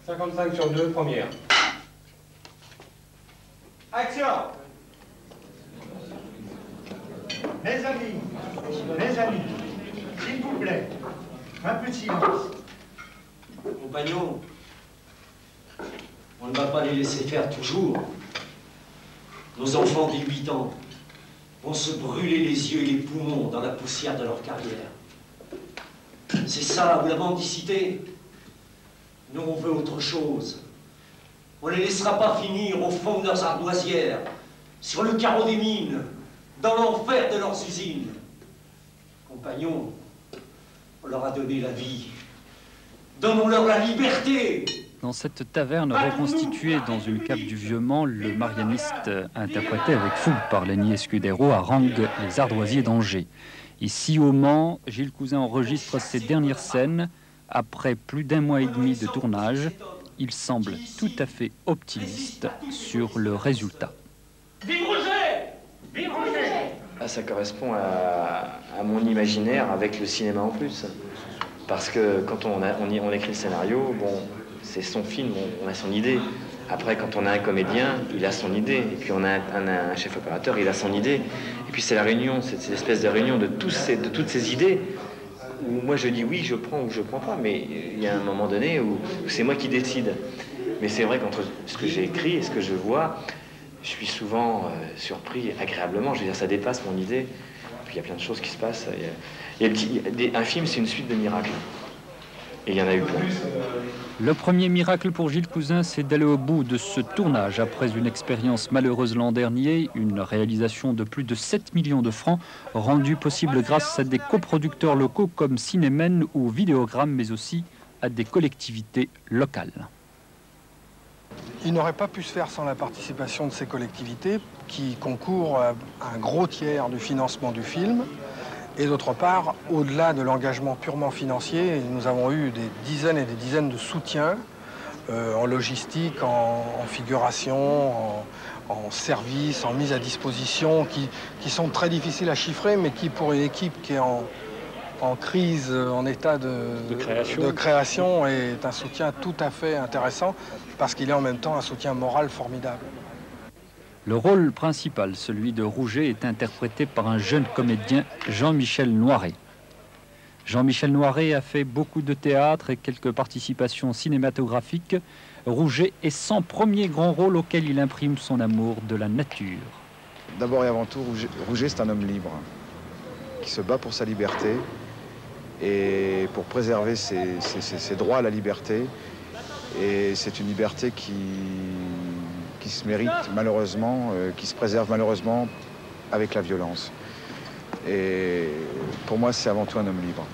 55 sur 2, première. Action! Mes amis, s'il vous plaît, un peu de silence. Compagnons, on ne va pas les laisser faire toujours. Nos enfants de 8 ans vont se brûler les yeux et les poumons dans la poussière de leur carrière. C'est ça, vous la mendicité. Nous, on veut autre chose. On ne les laissera pas finir au fond de leurs ardoisières, sur le carreau des mines, dans l'enfer de leurs usines. Compagnons, on leur a donné la vie. Donnons-leur la liberté. Dans cette taverne reconstituée dans une cave du Vieux-Mans, le marianiste interprété avec fougue par Lenny Escudero harangue les ardoisiers d'Angers. Ici au Mans, Gilles Cousin enregistre ses dernières scènes. Après plus d'1 mois et demi de tournage, il semble tout à fait optimiste sur le résultat. Vive Roger! Vive Roger! Ah, ça correspond à mon imaginaire avec le cinéma en plus. Parce que quand on écrit le scénario, bon, c'est son film, on a son idée. Après, quand on a un comédien, il a son idée. Et puis on a un chef opérateur, il a son idée. Et puis c'est la réunion, c'est l'espèce de réunion de toutes ces idées. Où moi je dis oui, je prends ou je prends pas. Mais il y a un moment donné où c'est moi qui décide. Mais c'est vrai qu'entre ce que j'ai écrit et ce que je vois, je suis souvent surpris agréablement. Je veux dire, ça dépasse mon idée. Puis il y a plein de choses qui se passent. Un film, c'est une suite de miracles. Et il y en a eu plein. Le premier miracle pour Gilles Cousin, c'est d'aller au bout de ce tournage après une expérience malheureuse l'an dernier, une réalisation de plus de 7 millions de francs, rendue possible grâce à des coproducteurs locaux comme Cinémen ou Vidéogramme, mais aussi à des collectivités locales. Il n'aurait pas pu se faire sans la participation de ces collectivités qui concourent à un gros tiers du financement du film. Et d'autre part, au-delà de l'engagement purement financier, nous avons eu des dizaines et des dizaines de soutiens en logistique, en figuration, en service, en mise à disposition, qui sont très difficiles à chiffrer, mais qui, pour une équipe qui est en crise, en état de création, est un soutien tout à fait intéressant, parce qu'il est en même temps un soutien moral formidable. Le rôle principal, celui de Rouget, est interprété par un jeune comédien, Jean-Michel Noiret. Jean-Michel Noiret a fait beaucoup de théâtre et quelques participations cinématographiques. Rouget est son premier grand rôle auquel il imprime son amour de la nature. D'abord et avant tout, Rouget, c'est un homme libre, qui se bat pour sa liberté et pour préserver ses droits à la liberté. Et c'est une liberté qui se mérite malheureusement, qui se préserve malheureusement avec la violence. Et pour moi, c'est avant tout un homme libre.